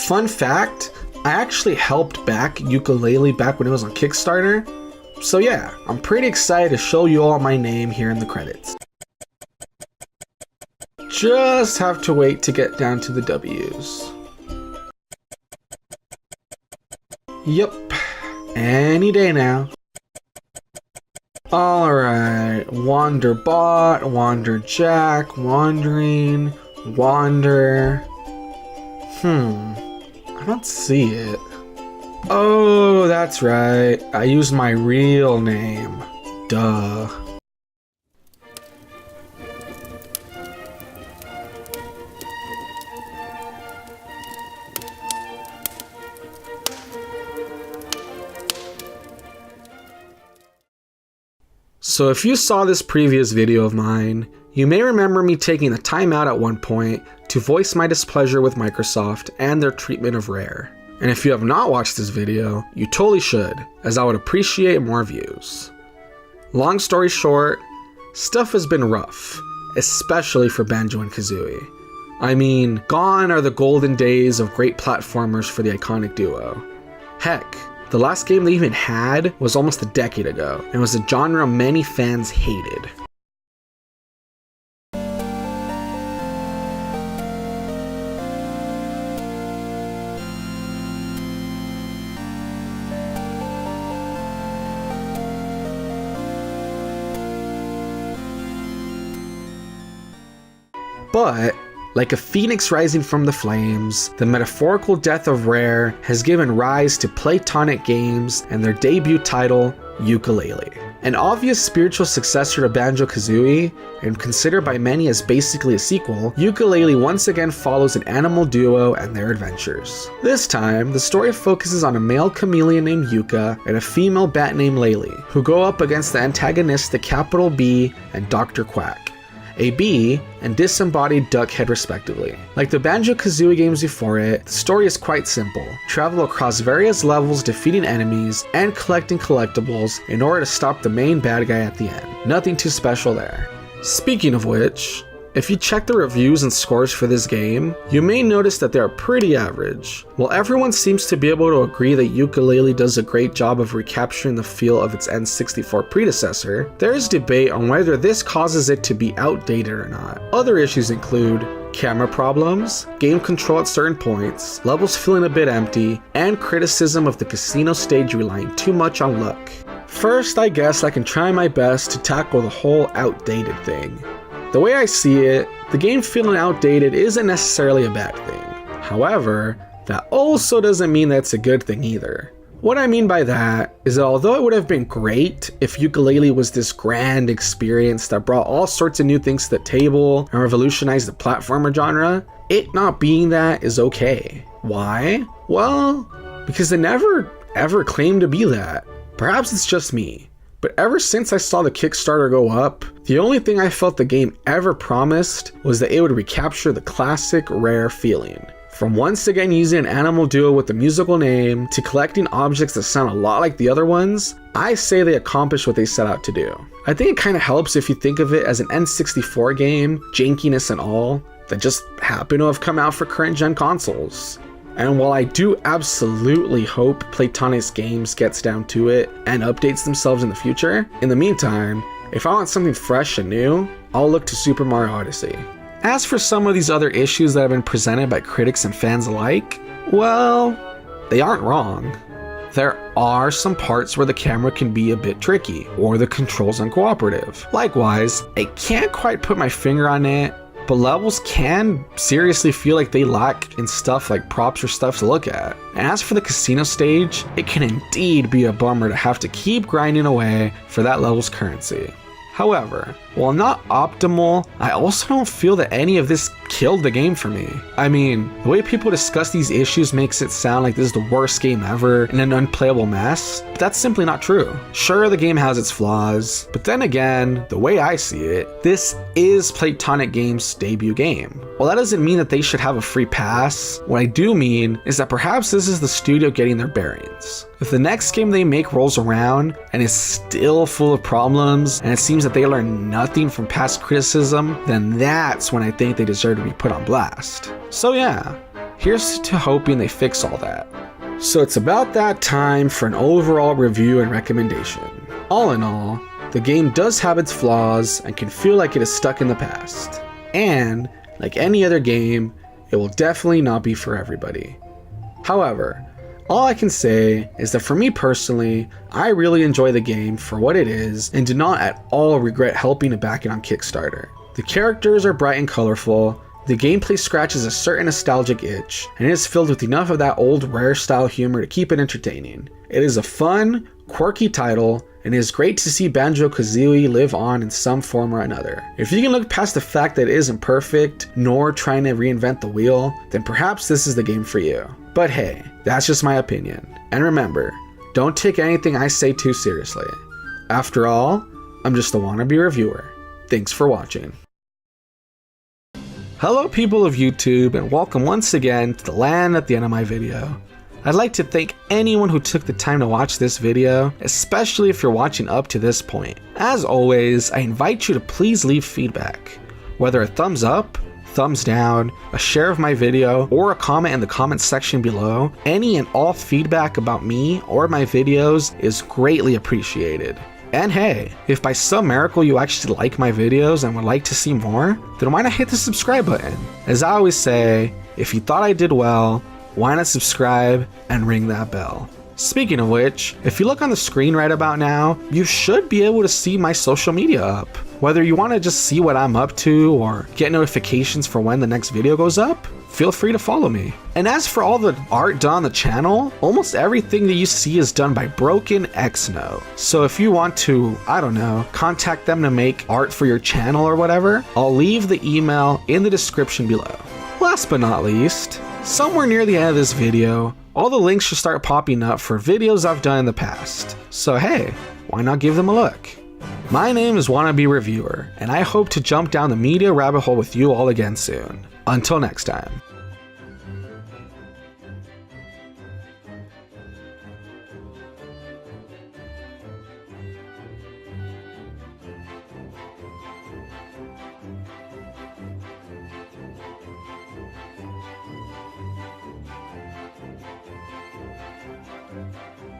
Fun fact, I actually helped back Yooka Laylee back when it was on Kickstarter. So yeah, I'm pretty excited to show you all my name here in the credits. Just have to wait to get down to the W's. Yup, any day now. Alright, Wanderbot, Wanderjack, Wandering, Wander. I don't see it. Oh, that's right. I used my real name. Duh. So if you saw this previous video of mine, you may remember me taking the time out at one point to voice my displeasure with Microsoft and their treatment of Rare. And if you have not watched this video, you totally should, as I would appreciate more views. Long story short, stuff has been rough, especially for Banjo and Kazooie. I mean, gone are the golden days of great platformers for the iconic duo. Heck, the last game they even had was almost a decade ago, and was a genre many fans hated. But, like a phoenix rising from the flames, the metaphorical death of Rare has given rise to Playtonic Games and their debut title, Yooka Laylee. An obvious spiritual successor to Banjo Kazooie, and considered by many as basically a sequel, Yooka Laylee once again follows an animal duo and their adventures. This time, the story focuses on a male chameleon named Yooka and a female bat named Laylee, who go up against the antagonistic Capital B and Dr. Quack, a bee, and disembodied duckhead respectively. Like the Banjo Kazooie games before it, the story is quite simple. Travel across various levels defeating enemies and collecting collectibles in order to stop the main bad guy at the end. Nothing too special there. Speaking of which, if you check the reviews and scores for this game, you may notice that they are pretty average. While everyone seems to be able to agree that Yooka Laylee does a great job of recapturing the feel of its N64 predecessor, there is debate on whether this causes it to be outdated or not. Other issues include camera problems, game control at certain points, levels feeling a bit empty, and criticism of the casino stage relying too much on luck. First, I guess I can try my best to tackle the whole outdated thing. The way I see it, the game feeling outdated isn't necessarily a bad thing. However, that also doesn't mean that's a good thing either. What I mean by that is that although it would have been great if Yooka Laylee was this grand experience that brought all sorts of new things to the table and revolutionized the platformer genre, it not being that is okay. Why? Well, because they never ever claimed to be that. Perhaps it's just me. But ever since I saw the Kickstarter go up, the only thing I felt the game ever promised was that it would recapture the classic Rare feeling. From once again using an animal duo with a musical name, to collecting objects that sound a lot like the other ones, I say they accomplished what they set out to do. I think it kind of helps if you think of it as an N64 game, jankiness and all, that just happened to have come out for current gen consoles. And while I do absolutely hope Playtonic Games gets down to it and updates themselves in the future, in the meantime, if I want something fresh and new, I'll look to Super Mario Odyssey. As for some of these other issues that have been presented by critics and fans alike, well, they aren't wrong. There are some parts where the camera can be a bit tricky, or the controls uncooperative. Likewise, I can't quite put my finger on it, but levels can seriously feel like they lack in stuff like props or stuff to look at. And as for the casino stage, it can indeed be a bummer to have to keep grinding away for that level's currency. However, while not optimal, I also don't feel that any of this killed the game for me. I mean, the way people discuss these issues makes it sound like this is the worst game ever and an unplayable mess, but that's simply not true. Sure, the game has its flaws, but then again, the way I see it, this is Playtonic Games' debut game. While that doesn't mean that they should have a free pass, what I do mean is that perhaps this is the studio getting their bearings. If the next game they make rolls around and is still full of problems, and it seems that they learned nothing from past criticism, then that's when I think they deserve to be put on blast. So yeah, here's to hoping they fix all that. So it's about that time for an overall review and recommendation. All in all, the game does have its flaws and can feel like it is stuck in the past. And, like any other game, it will definitely not be for everybody. However, all I can say is that for me personally, I really enjoy the game for what it is and do not at all regret helping to back it on Kickstarter. The characters are bright and colorful, the gameplay scratches a certain nostalgic itch, and it is filled with enough of that old Rare style humor to keep it entertaining. It is a fun, quirky title, and it is great to see Banjo Kazooie live on in some form or another. If you can look past the fact that it isn't perfect, nor trying to reinvent the wheel, then perhaps this is the game for you. But hey, that's just my opinion. And remember, don't take anything I say too seriously. After all, I'm just a wannabe reviewer. Thanks for watching. Hello people of YouTube, and welcome once again to the land at the end of my video. I'd like to thank anyone who took the time to watch this video, especially if you're watching up to this point. As always, I invite you to please leave feedback, whether a thumbs up, thumbs down, a share of my video, or a comment in the comment section below. Any and all feedback about me or my videos is greatly appreciated. And hey, if by some miracle you actually like my videos and would like to see more, then why not hit the subscribe button? As I always say, if you thought I did well, why not subscribe and ring that bell? Speaking of which, if you look on the screen right about now, you should be able to see my social media up. Whether you want to just see what I'm up to or get notifications for when the next video goes up, feel free to follow me. And as for all the art done on the channel, almost everything that you see is done by Broken Xno. So if you want to, I don't know, contact them to make art for your channel or whatever, I'll leave the email in the description below. Last but not least, somewhere near the end of this video, all the links should start popping up for videos I've done in the past. So hey, why not give them a look? My name is Wannabe Reviewer, and I hope to jump down the media rabbit hole with you all again soon. Until next time.